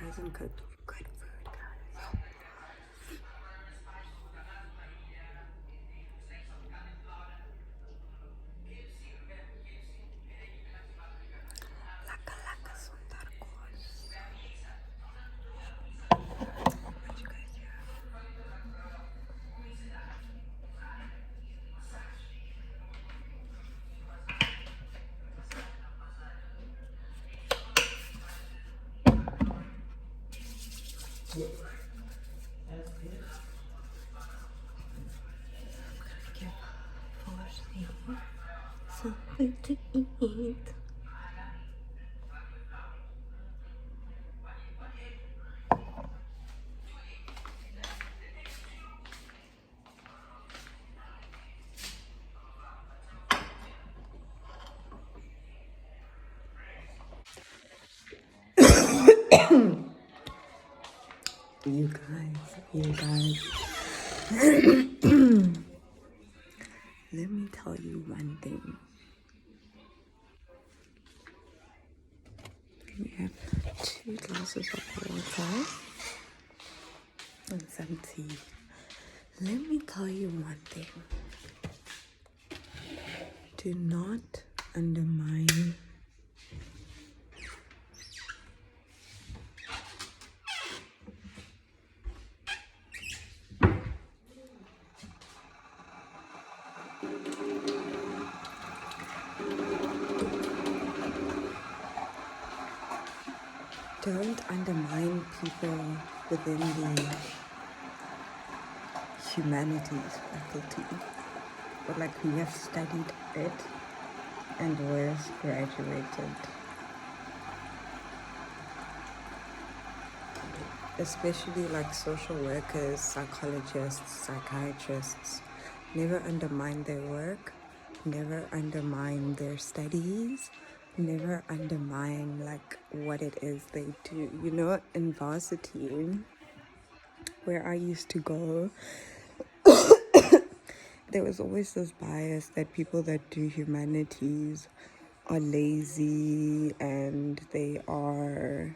hasn't cooked good food, guys. Laka laka Sondag. Did you guys hear? Give Forsley something to eat. You guys. Let me tell you one thing. We have 2 glasses of water and some tea. Let me tell you one thing. Do not undermine don't undermine people within the humanities faculty, or like who have studied it and was graduated. Especially like social workers, psychologists, psychiatrists. Never undermine their work, never undermine their studies, never undermine like what it is they do. You know, in varsity, where I used to go, there was always this bias that people that do humanities are lazy and they are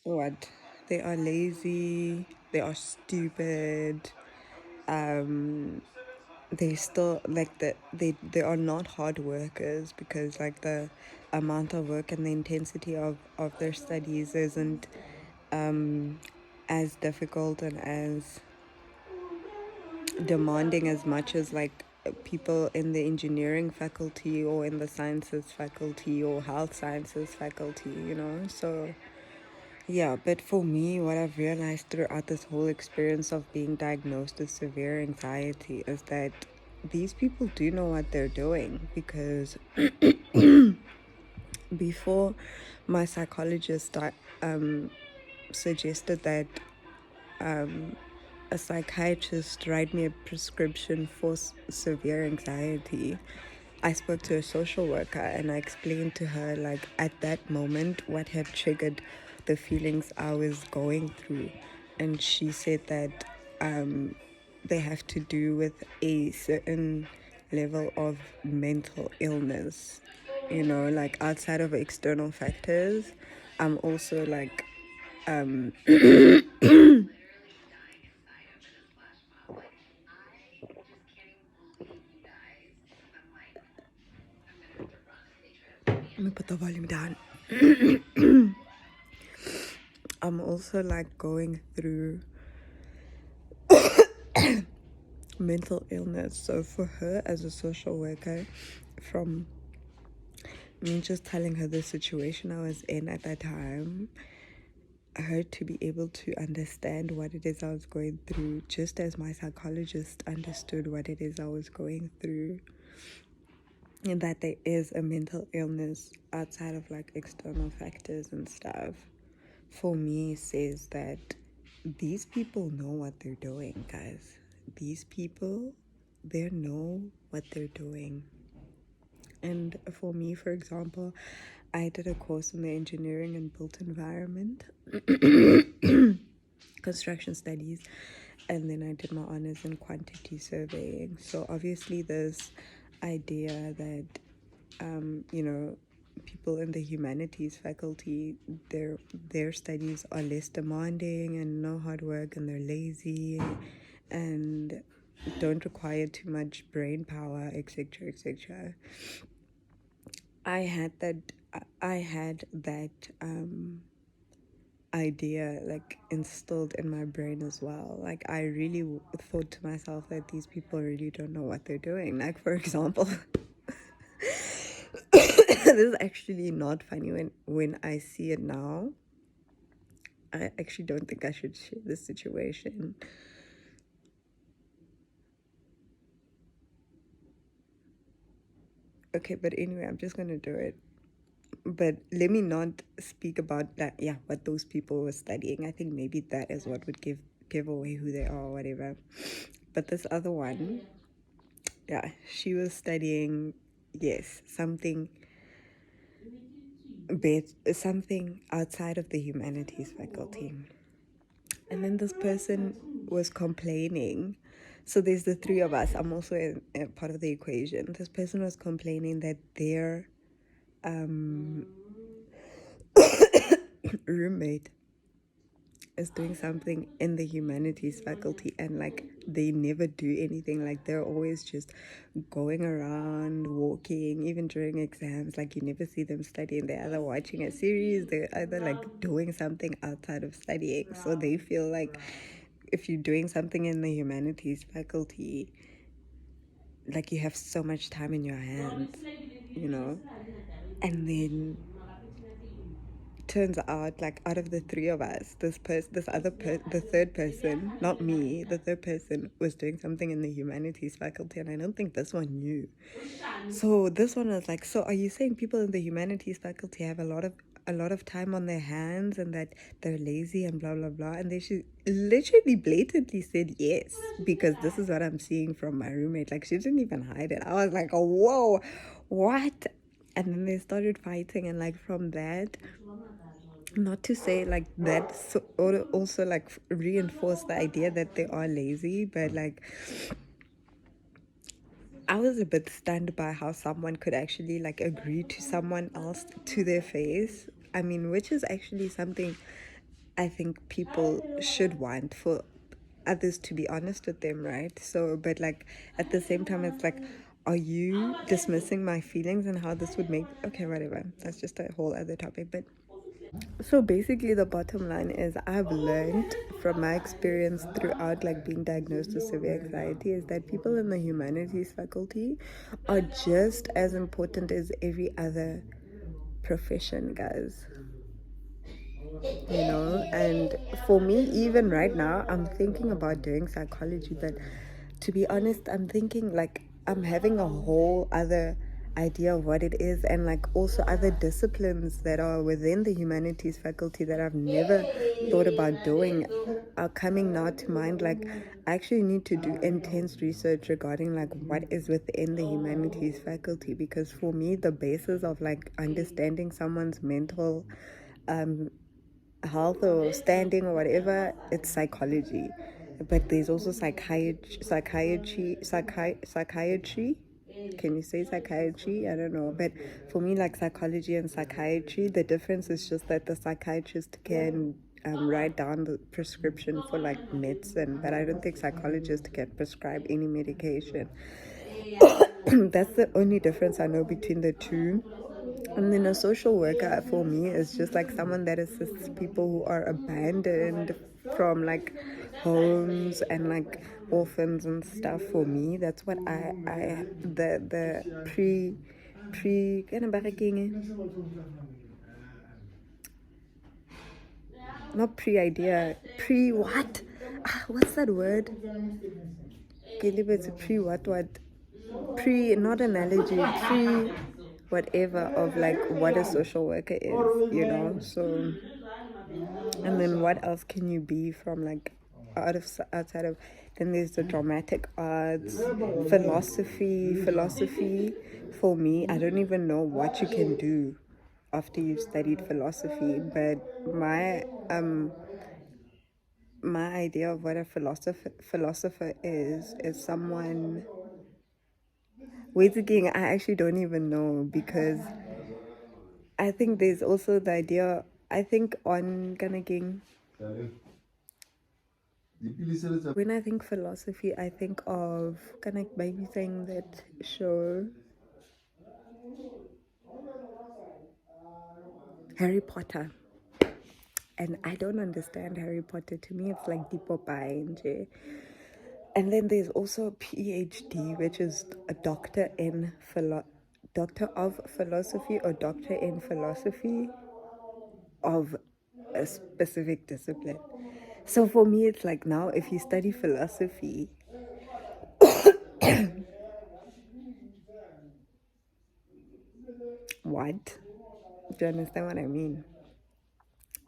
what? They are lazy, they are stupid, they still like they are not hard workers because like the amount of work and the intensity of their studies isn't as difficult and as demanding as much as like people in the engineering faculty or in the sciences faculty or health sciences faculty, you know. So yeah, but for me, what I've realized throughout this whole experience of being diagnosed with severe anxiety is that these people do know what they're doing, because before my psychologist suggested that a psychiatrist write me a prescription for severe anxiety, I spoke to a social worker and I explained to her, like, at that moment, what had triggered the feelings I was going through. And she said that they have to do with a certain level of mental illness, you know, like outside of external factors. I'm also like, let me put the volume down. I'm also like going through mental illness. So for her as a social worker, from me just telling her the situation I was in at that time, her to be able to understand what it is I was going through, just as my psychologist understood what it is I was going through, and that there is a mental illness outside of like external factors and stuff, for me says that these people know what they're doing, guys. These people, they know what they're doing. And for me, for example, I did a course in the engineering and built environment construction studies, and then I did my honors in quantity surveying. So obviously there's idea that you know, people in the humanities faculty, their studies are less demanding and no hard work, and they're lazy and don't require too much brain power, etc., etc. I had that I had that idea like instilled in my brain as well. Like I really thought to myself that these people really don't know what they're doing. Like for example, this is actually not funny when I see it now. I actually don't think I should share this situation. Okay, but anyway, I'm just gonna do it. But let me not speak about that. Yeah, what those people were studying. I think maybe that is what would give away who they are or whatever. But this other one, yeah, she was studying, yes, something something outside of the humanities faculty. And then this person was complaining. So there's the three of us. I'm also a part of the equation. This person was complaining that their roommate is doing something in the humanities faculty, and like they never do anything. Like they're always just going around walking, even during exams. Like you never see them studying. They're either watching a series, they're either like doing something outside of studying. So they feel like if you're doing something in the humanities faculty, like you have so much time in your hands, you know. And then turns out, like out of the three of us, the third person, not me, the third person was doing something in the humanities faculty, and I don't think this one knew. So this one was like, so are you saying people in the humanities faculty have a lot of time on their hands and that they're lazy and blah blah blah? And they should literally blatantly said yes, because this is what I'm seeing from my roommate. Like she didn't even hide it. I was like, oh, whoa, what? And then they started fighting, and like from that, not to say like that, so also like reinforce the idea that they are lazy, but like I was a bit stunned by how someone could actually like agree to someone else to their face. I mean, which is actually something I think people should want for others to be honest with them, right? So, but like at the same time, it's like, are you dismissing my feelings and how this would make, okay, whatever. That's just a whole other topic. But so basically, the bottom line is I've learned from my experience throughout like being diagnosed with severe anxiety is that people in the humanities faculty are just as important as every other profession, guys. You know, and for me, even right now, I'm thinking about doing psychology, but to be honest, I'm thinking like I'm having a whole other idea of what it is, and like also other disciplines that are within the humanities faculty that I've never thought about doing are coming now to mind. Like I actually need to do intense research regarding like what is within the humanities faculty, because for me the basis of like understanding someone's mental health or standing or whatever, it's psychology. But there's also psychiatry. Can you say psychiatry? I don't know. But for me, like psychology and psychiatry, the difference is just that the psychiatrist can write down the prescription for like medicine, but I don't think psychologists can prescribe any medication. That's the only difference I know between the two. And then a social worker for me is just like someone that assists people who are abandoned from like homes and like orphans and stuff. For me, that's what the pre not pre idea, pre what? What's that word? It's a pre what? Pre, not analogy, pre whatever of like what a social worker is, you know. So and then what else can you be from like outside of, then there's the dramatic arts, philosophy. For me, I don't even know what you can do after you've studied philosophy, but my idea of what a philosopher is someone. Wait again, I actually don't even know, because I think there's also the idea. I think on Kanaging, when I think philosophy, I think of kind of maybe saying that show Harry Potter. And I don't understand Harry Potter. To me, it's like Deepo Pai. And then there's also a PhD, which is a doctor of philosophy, or doctor in philosophy of a specific discipline. So for me, it's like, now if you study philosophy, what? Do you understand what I mean?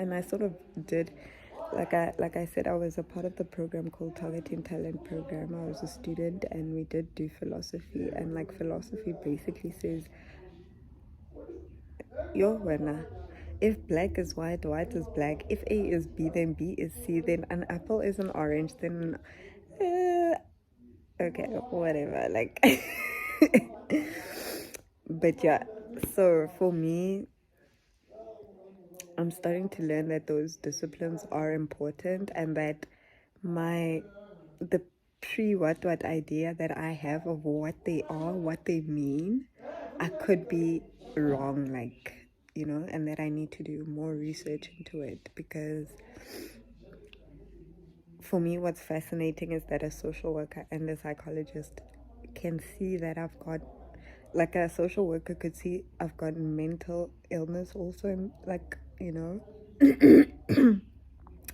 And I sort of did, like I said, I was a part of the program called Targeting Talent Program. I was a student, and we did do philosophy. And like, philosophy basically says, yo, winner. If black is white, white is black. If A is B, then B is C. Then an apple is an orange. Then, okay, whatever. Like, but yeah. So for me, I'm starting to learn that those disciplines are important, and that the what idea that I have of what they are, what they mean, I could be wrong, like, and that I need to do more research into it, because for me, what's fascinating is that a social worker and a psychologist can see that I've got, like, a social worker could see I've got mental illness also, like, and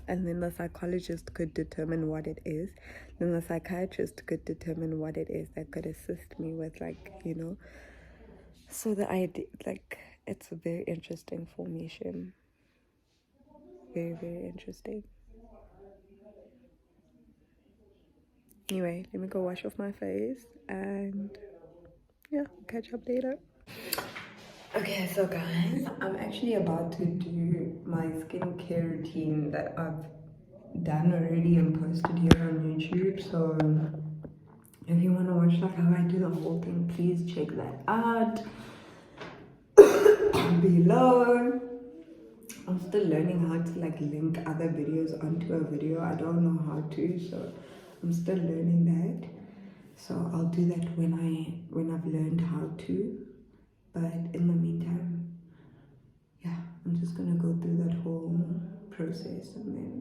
then the psychologist could determine what it is. Then the psychiatrist could determine what it is that could assist me with, like, So the idea, like, it's a very interesting formation. Very, very interesting. Anyway, let me go wash off my face, and yeah, catch up later. Okay, so guys, I'm actually about to do my skincare routine that I've done already and posted here on YouTube. So if you want to watch like how I do the whole thing, please check that out below. I'm still learning how to like link other videos onto a video. I don't know how to, so I'm still learning that. So I'll do that when I've learned how to. But in the meantime, yeah, I'm just gonna go through that whole process, and then